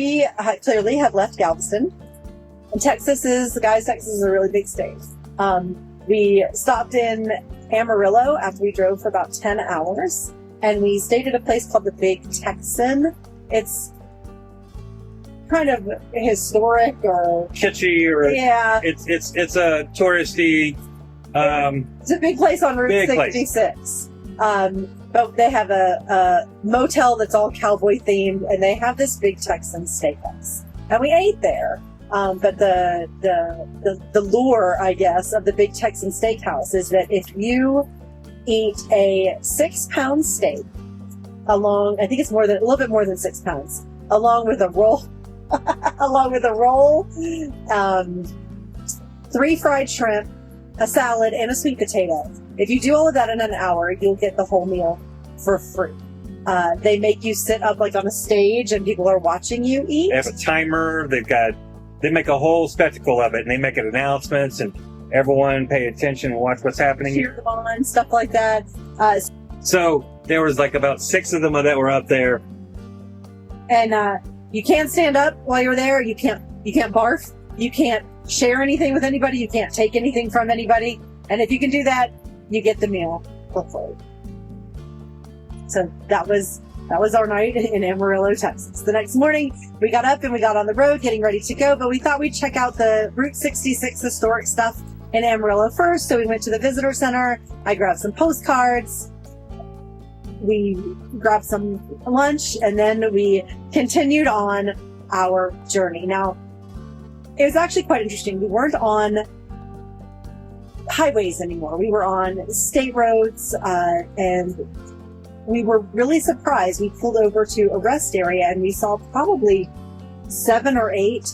we clearly have left Galveston. And Texas is a really big state. We stopped in Amarillo after we drove for about 10 hours. And we stayed at a place called the Big Texan. It's kind of historic or kitschy, or yeah. It's a touristy. It's a big place on Route 66. But they have a motel that's all cowboy themed, and they have this Big Texan steakhouse, and we ate there. But the lure, I guess, of the Big Texan Steakhouse is that if you eat a 6-pound steak along, I think it's a little bit more than 6 pounds, along with a roll, 3 fried shrimp, a salad, and a sweet potato. If you do all of that in an hour, you'll get the whole meal for free. They make you sit up like on a stage, and people are watching you eat. They have a timer. They make a whole spectacle of it, and they make announcements, and everyone pay attention and watch what's happening. Cheer them on, stuff like that. So there was like about 6 of them that were up there. And you can't stand up while you're there. You can't barf. You can't share anything with anybody. You can't take anything from anybody. And if you can do that, you get the meal for free. So that was our night in Amarillo, Texas. The next morning, we got up and we got on the road getting ready to go, but we thought we'd check out the Route 66 historic stuff in Amarillo first. So we went to the visitor center. I grabbed some postcards. We grabbed some lunch, and then we continued on our journey. Now, it was actually quite interesting. We weren't on highways anymore. We were on state roads, and we were really surprised. We pulled over to a rest area, and we saw probably 7 or 8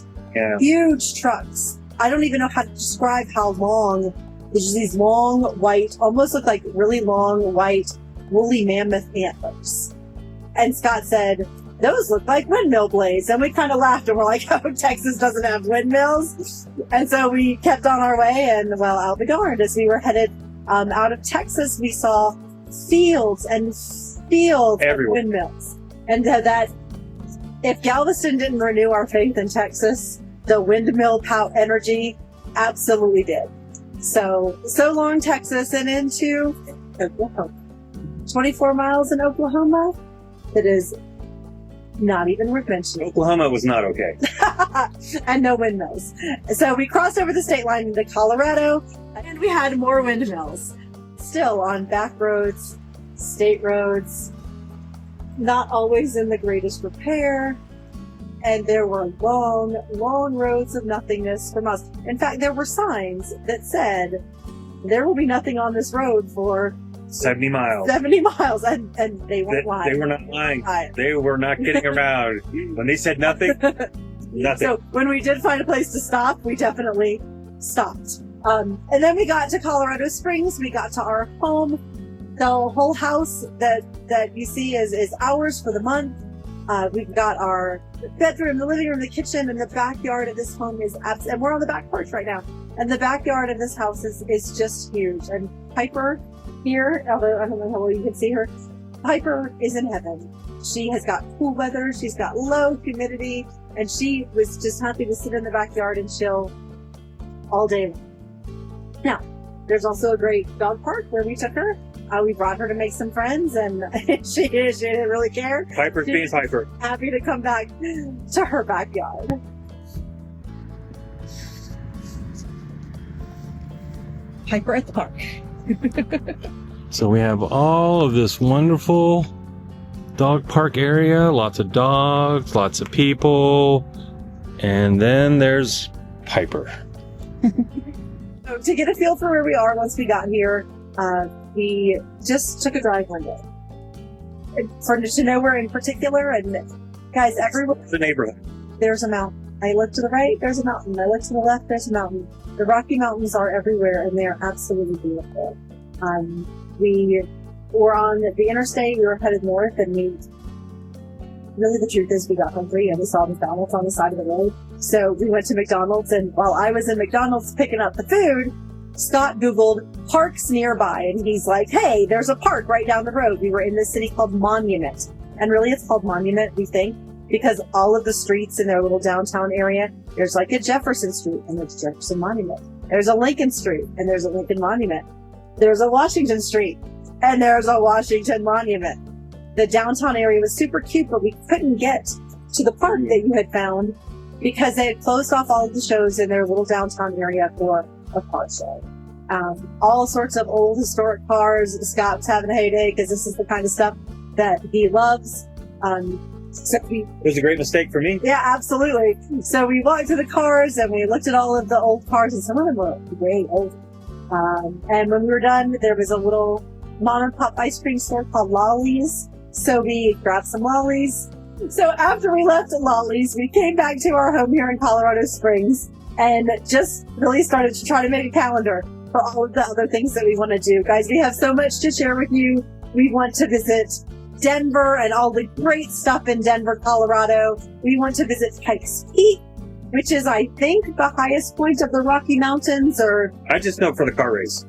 huge trucks. I don't even know how to describe how long. There's these long white, almost look like really long white woolly mammoth antlers. And Scott said, those look like windmill blades. And we kind of laughed, and we're like, oh, Texas doesn't have windmills. And so we kept on our way, and well, I'll be darned. As we were headed out of Texas, we saw fields and fields everywhere. Of windmills. And that if Galveston didn't renew our faith in Texas, the windmill energy absolutely did. So long, Texas, and into Oklahoma. 24 miles in Oklahoma. That is not even worth mentioning. Oklahoma was not okay. And no windmills. So we crossed over the state line into Colorado, and we had more windmills. Still on back roads, state roads, not always in the greatest repair. And there were long, long roads of nothingness for miles. In fact, there were signs that said, there will be nothing on this road for 70 miles. 70 miles. And they weren't lying. They were not lying. They were not kidding around. When they said nothing, nothing. So when we did find a place to stop, we definitely stopped. And then we got to Colorado Springs. We got to our home. The whole house that you see is ours for the month. We've got our bedroom, the living room, the kitchen, and the backyard of this home is and we're on the back porch right now. And the backyard of this house is just huge. And Piper here, although I don't know how well you can see her, Piper is in heaven. She has got cool weather. She's got low humidity, and she was just happy to sit in the backyard and chill all day long. Now, there's also a great dog park where we took her. We brought her to make some friends, and she didn't really care. Piper's being Piper. Happy to come back to her backyard. Piper at the park. So we have all of this wonderful dog park area, lots of dogs, lots of people, and then there's Piper. So to get a feel for where we are once we got here, we just took a drive one day. To nowhere in particular, and guys, everywhere. The neighborhood. There's a mountain. I look to the right, there's a mountain. I look to the left, there's a mountain. The Rocky Mountains are everywhere, and they are absolutely beautiful. We were on the interstate. We were headed north, and really the truth is we got hungry, and we saw McDonald's on the side of the road. So we went to McDonald's, and while I was in McDonald's picking up the food, Scott Googled parks nearby, and he's like, hey, there's a park right down the road. We were in this city called Monument. And really, it's called Monument, we think, because all of the streets in their little downtown area, there's like a Jefferson Street and there's Jefferson Monument. There's a Lincoln Street and there's a Lincoln Monument. There's a Washington Street and there's a Washington Monument. The downtown area was super cute, but we couldn't get to the park that you had found because they had closed off all of the shows in their little downtown area for a car show. All sorts of old historic cars. Scott's having a heyday because this is the kind of stuff that he loves. So It was a great mistake for me. yeah, absolutely. So we walked to the cars and we looked at all of the old cars, and some of them were way old. And when we were done, there was a little mom and pop ice cream store called Lolly's. So we grabbed some lollies. So after we left Lolly's, we came back to our home here in Colorado Springs and just really started to try to make a calendar for all of the other things that we want to do. Guys, we have so much to share with you. We want to visit Denver and all the great stuff in Denver, Colorado. We want to visit Pikes Peak, which is, I think, the highest point of the Rocky Mountains, or I just know for the car race.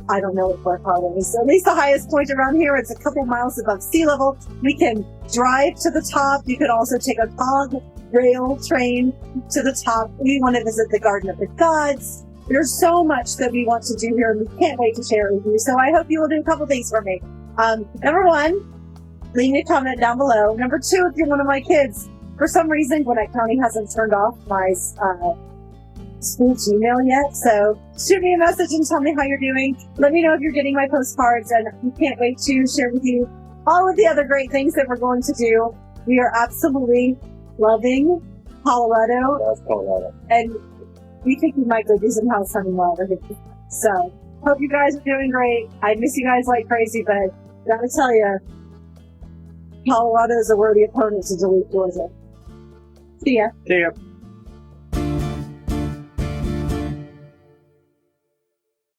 I don't know what Colorado is. At least the highest point around here. It's a couple miles above sea level. We can drive to the top. You could also take a cog rail train to the top. We want to visit the Garden of the Gods. There's so much that we want to do here, and we can't wait to share it with you. So I hope you will do a couple things for me. Number one, leave me a comment down below. Number two, if you're one of my kids, for some reason, Gwinnett County hasn't turned off my school Gmail yet. So shoot me a message and tell me how you're doing. Let me know if you're getting my postcards, and we can't wait to share with you all of the other great things that we're going to do. We are absolutely loving Colorado, That's Colorado. and we think we might go do some house hunting while we're here. So hope you guys are doing great. I miss you guys like crazy, but gotta tell you, Colorado is a worthy opponent to Duluth, Georgia. See ya. See ya.